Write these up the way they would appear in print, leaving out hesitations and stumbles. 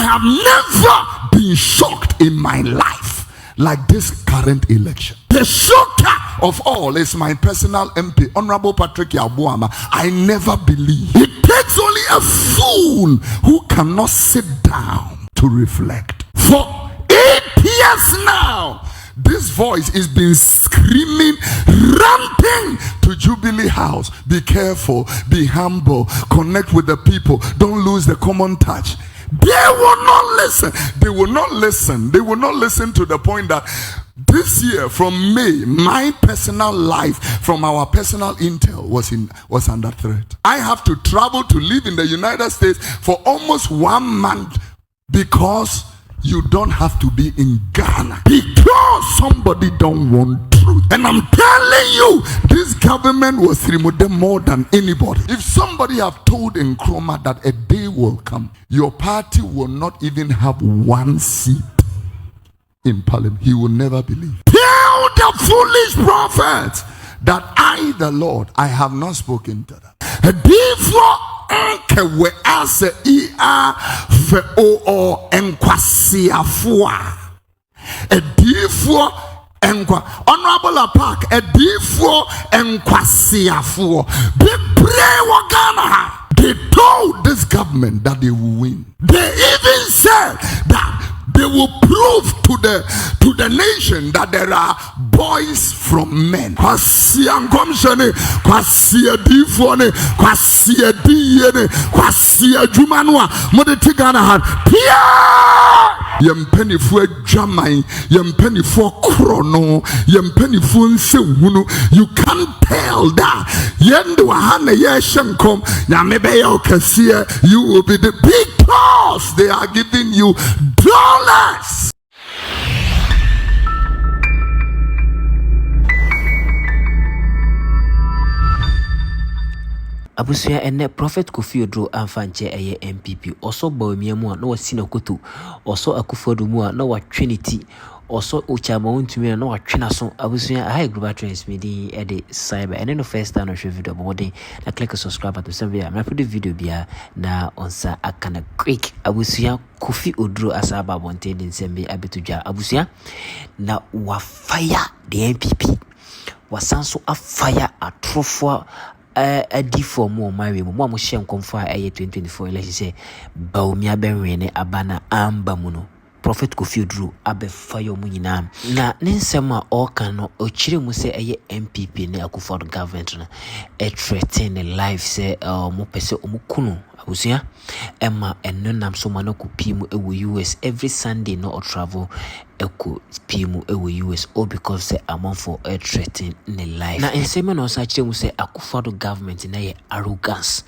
have never been shocked in my life like this current election. The shocker of all is my personal MP, Honorable Patrick Yabuama. I never believe. It takes only a fool who cannot sit down to reflect. For 8 years now, this voice is been screaming, ranting to Jubilee House. Be careful, be humble, connect with the people, don't lose the common touch. They will not listen. They will not listen. They will not listen to the point that this year, from May, my personal life, from our personal intel, was under threat. I have to travel to live in the United States for almost 1 month because you don't have to be in Ghana because somebody don't want truth. And I'm telling you, this government was removed more than anybody. If somebody have told Nkrumah that a day will come, your party will not even have 1 seat in parliament, he will never believe. Tell the foolish prophets that I, the Lord, I have not spoken to them. Therefore, we as fe o Nkwasiafuo a therefore Honorable Park a therefore Nkwasiafuo be pray wa Ghana. They told this government that they will win. They even said that they will prove to the nation that there are boys from men. Kwasiankomshene, kwasiadifone, kwasiadiyene, kwasiajumanwa. Modetigana had Pia! Yempenifu jamai, yempenifu krono, yempenifu nsewunu. You can't tell that. Yendu hane yeshenkom, yamebeyo kasia. You will be the because they are giving you dollars. Abusuya ene Prophet Kofi Oduro amfanche eye MPP oso Bawumia mu a no wasi na koto oso Akufo Addo mu a no wa Trinity oso ochama wontumi na wa twena so. Abusuya high global transmedi e de cyber ene no first time no share video bomodin na click subscribe button so via na put video bia na onsa akana quick. Abusuya Kofi Oduro asaba bonte den sembe abetudwa abusuya na wa fire the MPP wasanso a fire atrofo a D4 more marry mo mo share nkomfo a 2024 election say Bawumia benwene abana amba muno Prophet Kofi Oduro abe fire mu nyina na ne nsem a oka no ochire mu se eye MPP ne Akufo Addo government na e threaten life say mo pese omukunu abusia emma enonam so manoko pimu ewo US every Sunday no travel eko pimu ewo US all because say amount for a threaten ne life na nsem no sa chire mu say Akufo Addo government na ye arrogance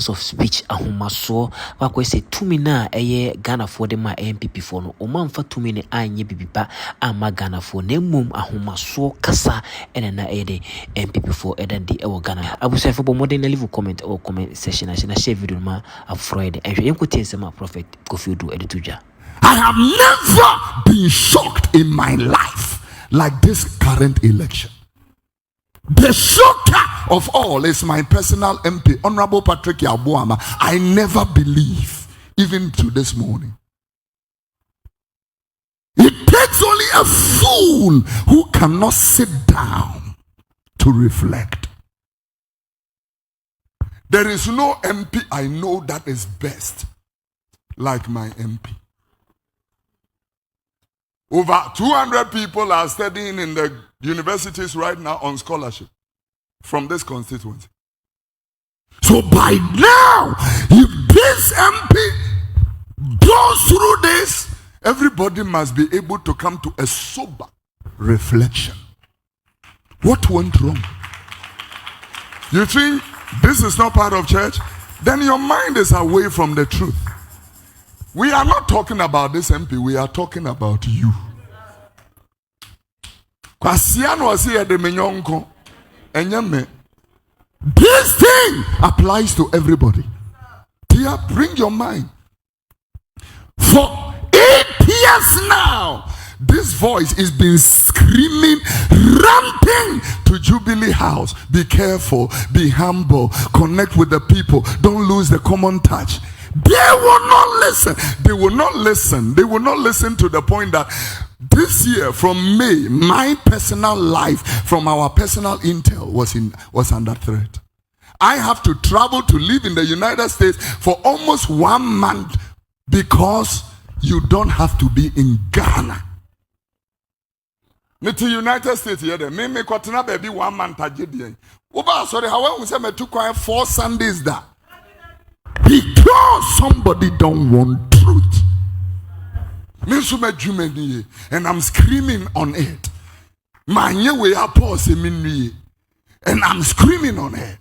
of speech ahomaso wakwe say tumi na eye Ghana for dem a MPP for no omamfa tumi ne anye bibiba ama Ghana for na mum ahomaso kasa ene na ede MPP for eden di ewo Ghana abusia for modern leave comment or comment section na share video ma afraid and you could tell some Prophet Kofi Oduro edituja. I have never been shocked in my life like this current election. The shocker of all is my personal MP, Honorable Patrick Yabuama. I never believe, even to this morning. It takes only a fool who cannot sit down to reflect. There is no MP I know that is best like my MP. Over 200 people are studying in the universities right now on scholarship from this constituency. So by now, if this MP goes through this, everybody must be able to come to a sober reflection. What went wrong? You think this is not part of church? Then your mind is away from the truth. We are not talking about this MP, we are talking about you. This thing applies to everybody. Dear, bring your mind. For 8 years now, this voice is been screaming, ranting to Jubilee House. Be careful, be humble, connect with the people, don't lose the common touch. They will not listen. They will not listen. They will not listen to the point that this year, from May, my personal life, from our personal intel, was under threat. I have to travel to live in the United States for almost 1 month because you don't have to be in Ghana. Me to United States here, me kwatena baby 1 month agedie. Oba sorry, how we say me took 4 Sundays that. Because somebody don't want truth. And I'm screaming on it. And I'm screaming on it.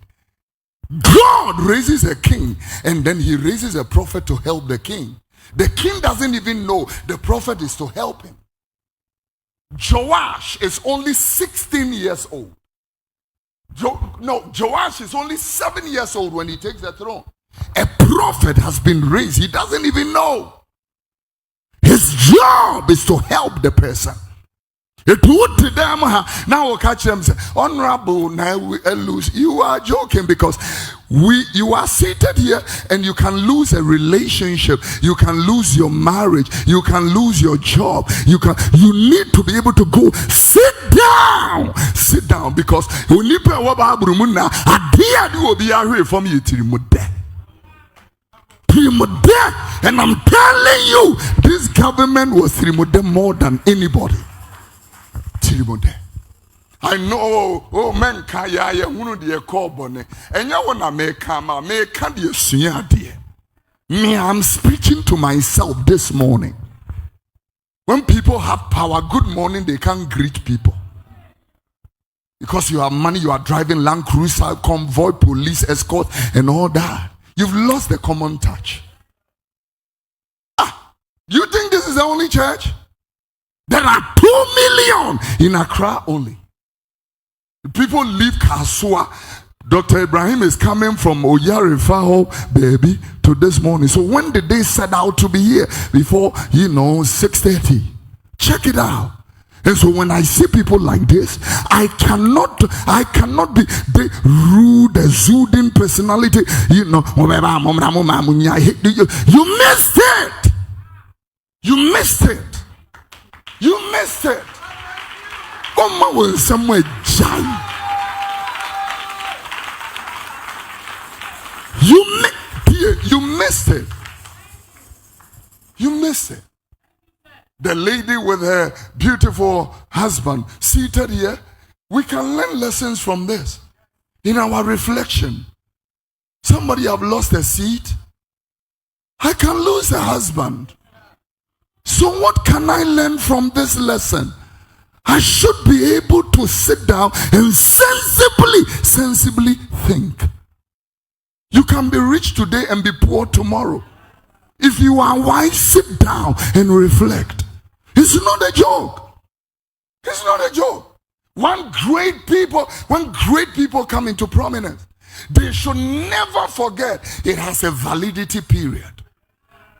God raises a king, and then he raises a prophet to help the king. The king doesn't even know the prophet is to help him. Joash is only 16 years old. Joash is only 7 years old when he takes the throne. A prophet has been raised. He doesn't even know. His job is to help the person. It would to them now we'll catch them say, Honorable, now we lose. You are joking because you are seated here and you can lose a relationship, you can lose your marriage, you can lose your job, you need to be able to go sit down because when you pay from you and I'm telling you, this government was more than anybody. I know, men kaya unu de call bonne. And you wanna make the me, I'm speaking to myself this morning. When people have power, good morning, they can't greet people. Because you have money, you are driving Land Cruiser, convoy, police, escort, and all that. You've lost the common touch. You think this is the only church? There are 2 million in Accra only. People leave Kasua. Dr. Ibrahim is coming from Oyarifaho, baby, to this morning. So when did they set out to be here? Before, 6:30. Check it out. And so when I see people like this, I cannot be the rude, exuding personality. You missed it. You missed it. You missed it. Oma will somewhere jai. You missed it. You missed it. The lady with her beautiful husband seated here, we can learn lessons from this. In our reflection, somebody have lost a seat. I can lose a husband. So what can I learn from this lesson? I should be able to sit down and sensibly think. You can be rich today and be poor tomorrow. If you are wise, sit down and reflect. It's not a joke. It's not a joke. When great people come into prominence, they should never forget it has a validity period.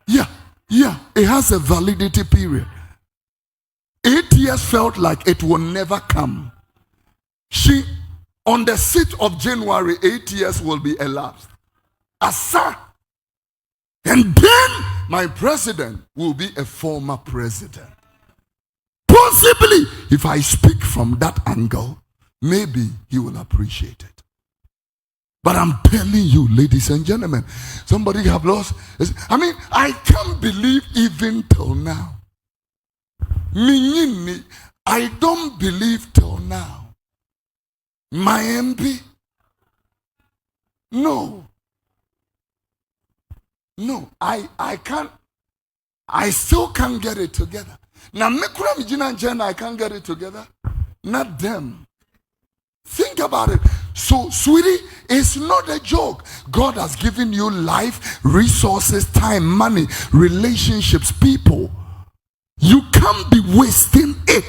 Yeah, it has a validity period. 8 years felt like it will never come. On the 6th of January, 8 years will be elapsed. Asa. And then my president will be a former president. Possibly, if I speak from that angle, maybe he will appreciate it. But I'm telling you, ladies and gentlemen, somebody have lost. I can't believe even till now. I don't believe till now. My MP? No, I can't. I still can't get it together. Now, I can't get it together. Not them. Think about it. So, sweetie, it's not a joke. God has given you life, resources, time, money, relationships, people. You can't be wasting it.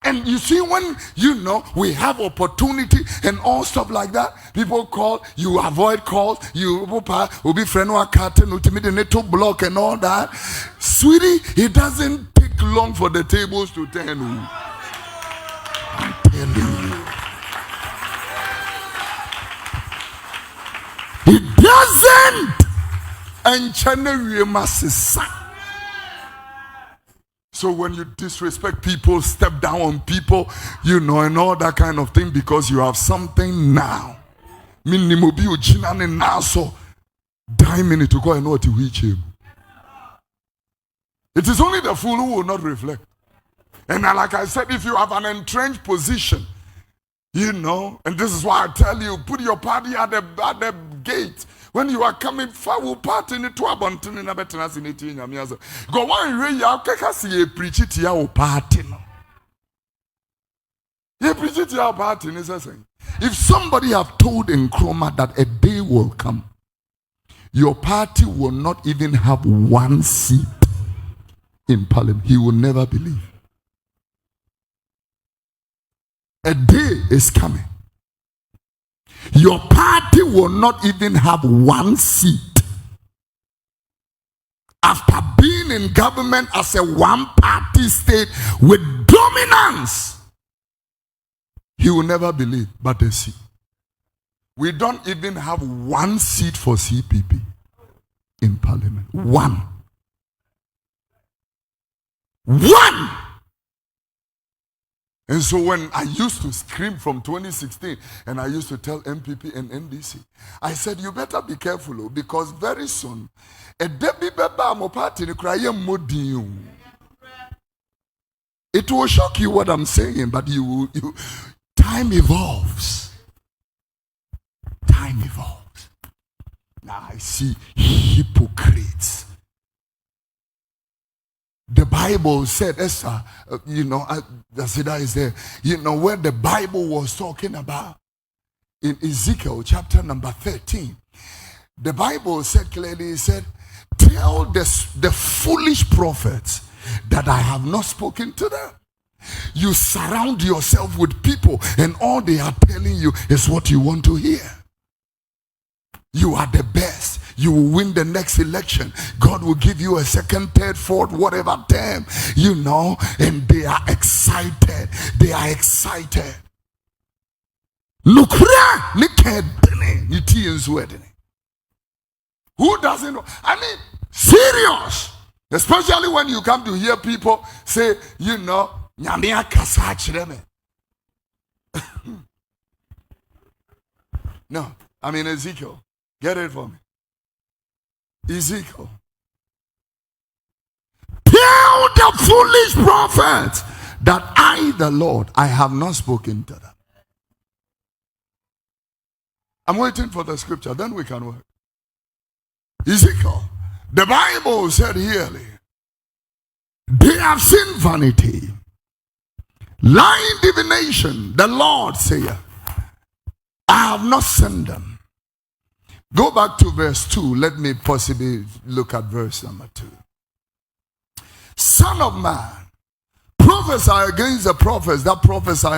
And you see, when we have opportunity and all stuff like that, people call, you avoid calls, you will be friend or carton, ultimate block and all that. Sweetie, it doesn't take long for the tables to turn. I'm telling you. It doesn't. And so when you disrespect people, step down on people, and all that kind of thing, because you have something now. So minute to go and know what to reach him. It is only the fool who will not reflect. And like I said, if you have an entrenched position, and this is why I tell you, put your party at the gate. When you are coming far, party in it, go one way, you preach it to your party. You preach it to your party. If somebody have told Nkrumah that a day will come, your party will not even have one seat in parliament, he will never believe. A day is coming. Your party will not even have one seat. After being in government as a one-party state with dominance, he will never believe, but they see. We don't even have one seat for CPP in parliament. One. And so when I used to scream from 2016, and I used to tell MPP and NDC, I said, you better be careful, because very soon, a Debbie Beba Mopati it will shock you what I'm saying, but time evolves. Time evolves. Now I see hypocrites. The Bible said, Zasida is there, where the Bible was talking about in Ezekiel chapter number 13. The Bible said clearly, it said, tell the foolish prophets that I have not spoken to them. You surround yourself with people, and all they are telling you is what you want to hear. You are the best. You will win the next election. God will give you a second, third, fourth, whatever term, and they are excited. They are excited. Look, who doesn't know? I mean, serious. Especially when you come to hear people say, Nyamia Kasachireme. No, I mean Ezekiel. Get it for me. Ezekiel. Tell the foolish prophets that I, the Lord, I have not spoken to them. I'm waiting for the scripture, then we can work. Ezekiel. The Bible said here, they have seen vanity, lying divination. The Lord saith, I have not sent them. Go back to verse 2. Let me possibly look at verse number 2. Son of man, prophesy against the prophets that prophesy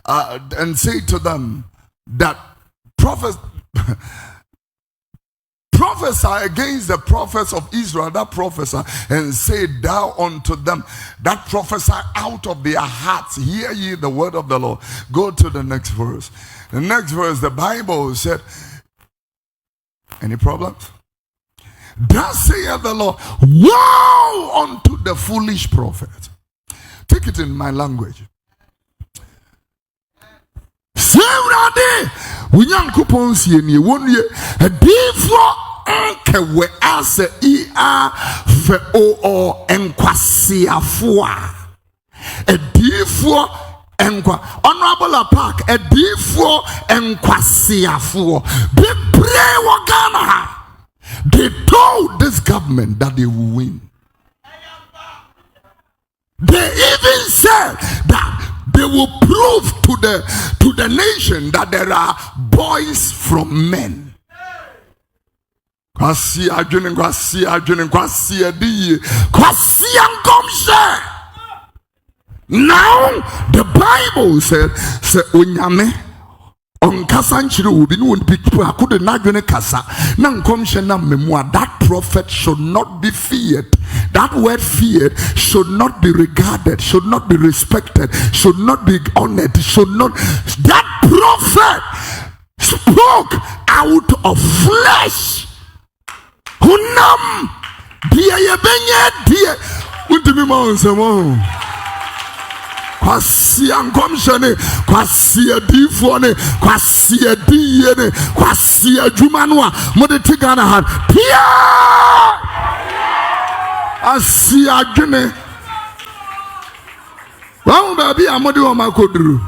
and say to them that prophesy against the prophets of Israel that prophesy, and say thou unto them that prophesy out of their hearts, hear ye the word of the Lord. Go to the next verse. The next verse, the Bible said, any problems? Thus saith the Lord, woe unto the foolish prophet. Take it in my language. Honorable Park, a D4 Nkwasiafuo. They told this government that they will win. They even said that they will prove to the nation that there are boys from men. Now the Bible said, that prophet should not be feared. That word feared should not be regarded, should not be respected, should not be honored, should not. That prophet spoke out of flesh. Hunam dia yebenya dia untimi monsemo. Kwasia nkomshene, kwasia difone, kwasia diyene, kwasia jumanwa, mode tigana han. Pia! Asia jene. Wawu baby amode wa makodru.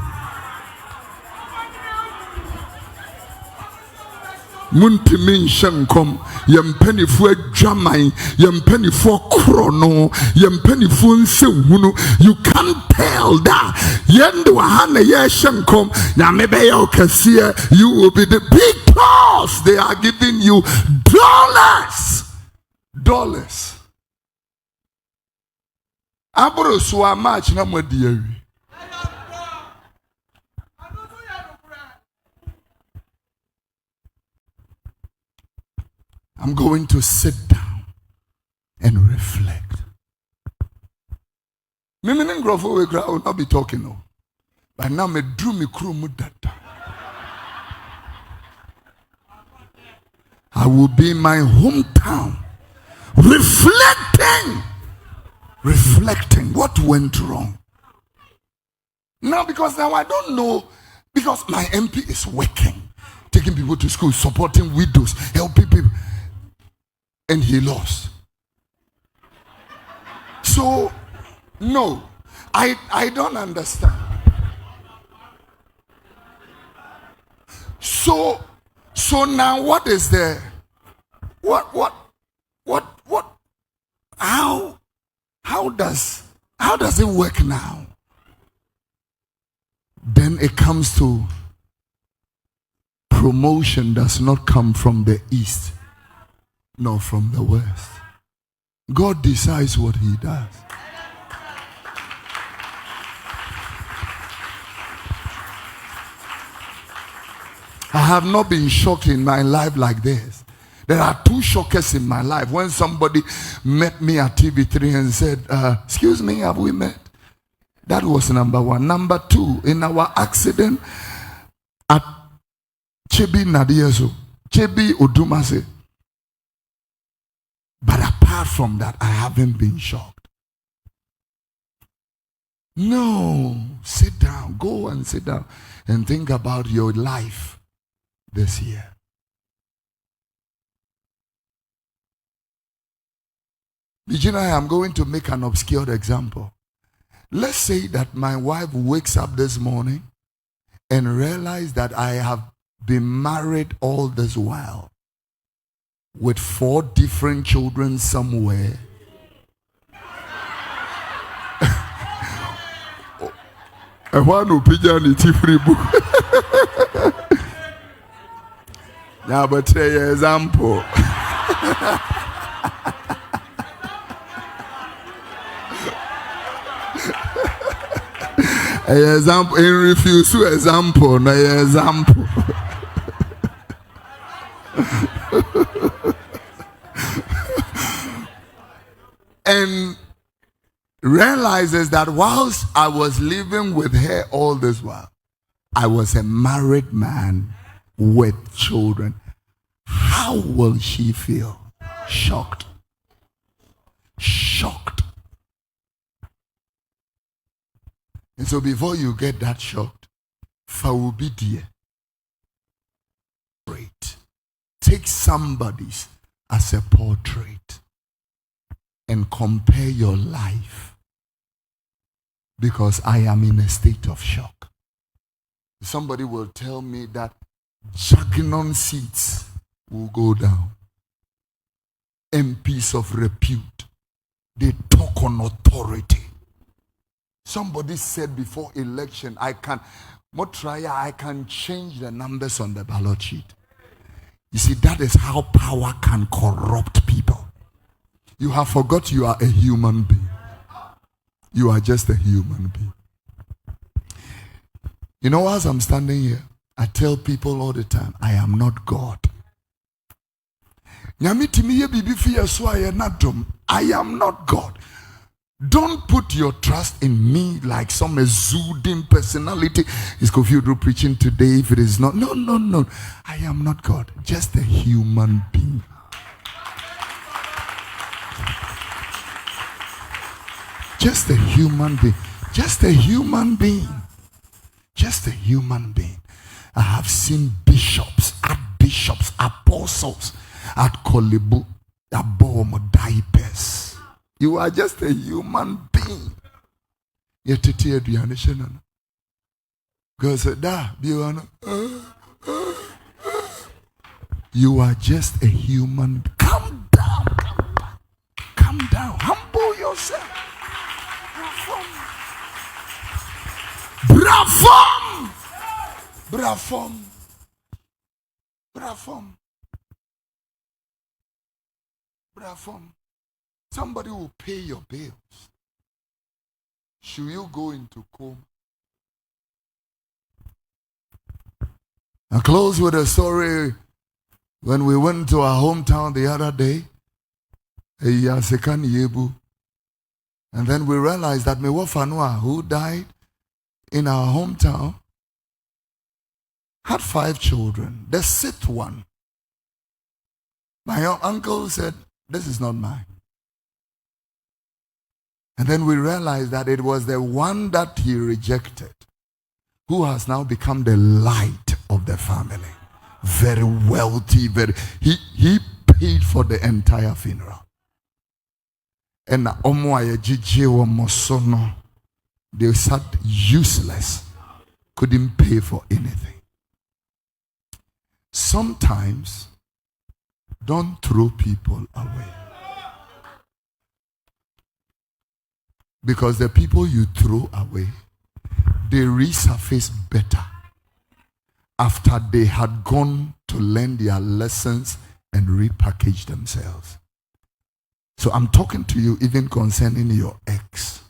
Muntimi nshankom yempenifu adwaman yempenifu krono yempenifu nsehunu. You can't tell that yendo hana ye shankom na mebe ya okasia. You will be the because they are giving you dollars. Abro so match na modiawi. I'm going to sit down and reflect. Me grofo we will not be talking no. But now me drew me crew mudata. I will be in my hometown reflecting what went wrong. Now because now I don't know, because my MP is working, taking people to school, supporting widows, helping people. And he lost. So, no, I don't understand. So now what is there? What? How does it work now? Then it comes to promotion does not come from the east. No, from the west. God decides what he does. I have not been shocked in my life like this. There are two shockers in my life. When somebody met me at TV3 and said, excuse me, have we met? That was number one. Number two, in our accident at Chebi Nadieso, Chebi Odumase. But apart from that, I haven't been shocked. No, sit down. Go and sit down and think about your life this year. Virginia, I am going to make an obscure example. Let's say that my wife wakes up this morning and realizes that I have been married all this while with 4 different children somewhere. One opinion is free book. Now, but say an example. An example in refuse to example, no example. And realizes that whilst I was living with her all this while, I was a married man with children. How will she feel? Shocked. Shocked. And so before you get that shocked, Fawubidia, take somebody's as a portrait and compare your life, because I am in a state of shock. Somebody will tell me that Jagnon seats will go down. MPs of repute, they talk on authority. Somebody said before election, I can change the numbers on the ballot sheet. You see, that is how power can corrupt people. You have forgot you are a human being. You are just a human being. You know, as I'm standing here, I tell people all the time, I am not God. I am not God. Don't put your trust in me like some exuding personality. Is Kofi Oduro preaching today? If it is not, no. I am not God, just a human being. Just a human being. Just a human being. Just a human being. I have seen bishops, archbishops, apostles at Kolibu, Bawumia diapers. You are just a human being. You are just a human. Calm down. Calm down. Humble yourself. Brafom. Somebody will pay your bills. Should you go into coma? I close with a story. When we went to our hometown the other day, and then we realized that Mewofanua, who died in our hometown, had 5 children. The 6th one, my uncle said, "This is not mine." And then we realized that it was the one that he rejected who has now become the light of the family. Very wealthy, he paid for the entire funeral. And they sat useless, couldn't pay for anything. Sometimes, don't throw people away. Because the people you throw away, they resurface better after they had gone to learn their lessons and repackage themselves. So I'm talking to you even concerning your ex.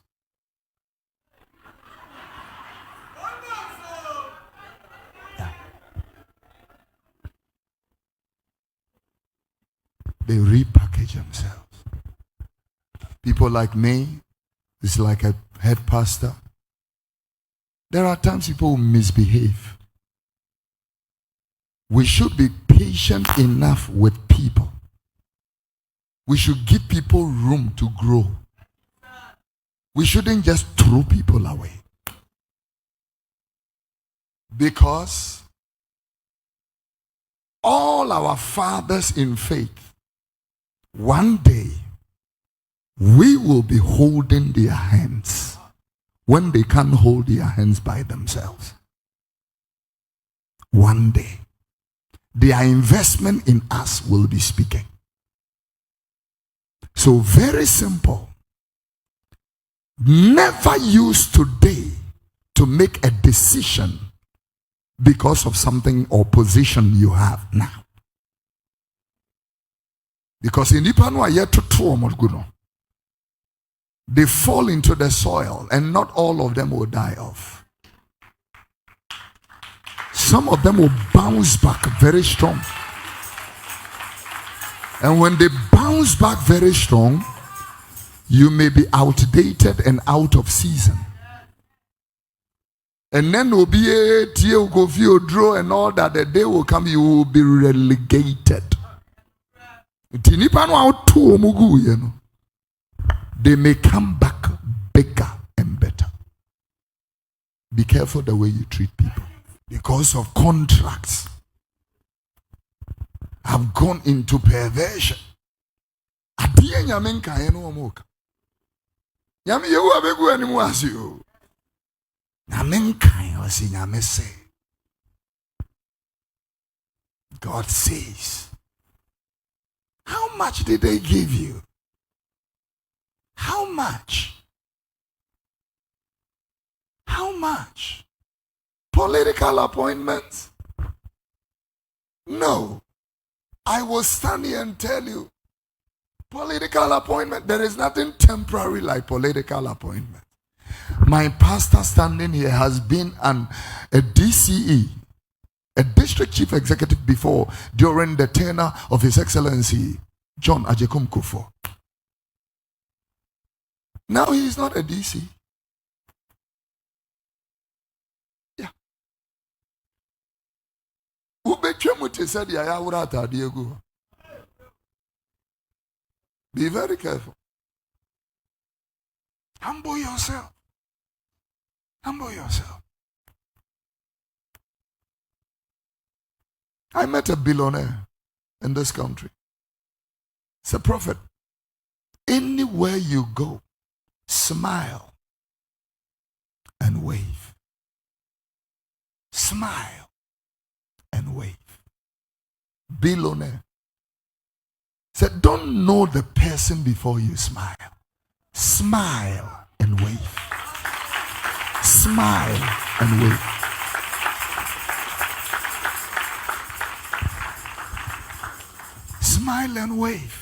Yeah. They repackage themselves. People like me, it's like a head pastor. There are times people will misbehave. We should be patient enough with people. We should give people room to grow. We shouldn't just throw people away. Because all our fathers in faith, one day, we will be holding their hands when they can't hold their hands by themselves. One day, their investment in us will be speaking. So very simple. Never use today to make a decision because of something or position you have now. Because in Ipanu are yet to throw, they fall into the soil and not all of them will die off. Some of them will bounce back very strong. And when they bounce back very strong, you may be outdated and out of season. And then will be a Kofi Oduro and all that. The day will come, you will be relegated. They may come back bigger and better. Be careful the way you treat people. Because of contracts, have gone into perversion. God says, how much did they give you? How much? How much? Political appointments? No. I will stand here and tell you, political appointment, there is nothing temporary like political appointment. My pastor standing here has been a DCE, a district chief executive before, during the tenure of His Excellency John Ajekum Kufuor. Now he's not a DC. Yeah. Be very careful. Humble yourself. Humble yourself. I met a billionaire in this country. It's a prophet. Anywhere you go, smile and wave. Smile and wave. Billionaire. Said, don't know the person before you smile. Smile and wave. Smile and wave. Smile and wave.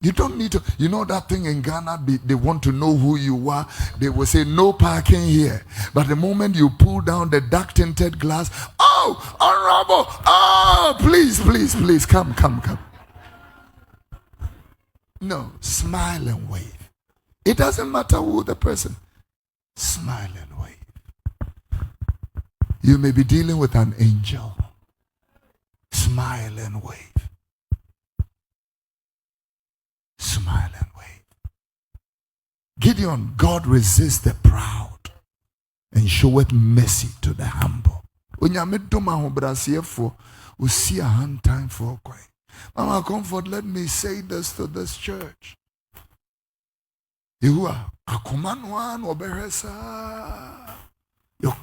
You don't need to, you know that thing in Ghana, they want to know who you are. They will say, no parking here. But the moment you pull down the dark tinted glass, oh, honorable, oh, please, please, please, come. No, smile and wave. It doesn't matter who the person. Smile and wave. You may be dealing with an angel. Smile and wave. Smile and wave. Gideon, God resists the proud and showeth mercy to the humble. See a hand time for quiet. Mama Comfort, let me say this to this church. Your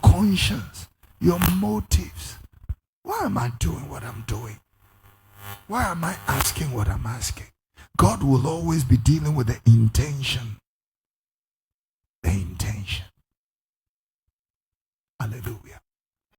conscience, your motives. Why am I doing what I'm doing? Why am I asking what I'm asking? God will always be dealing with the intention.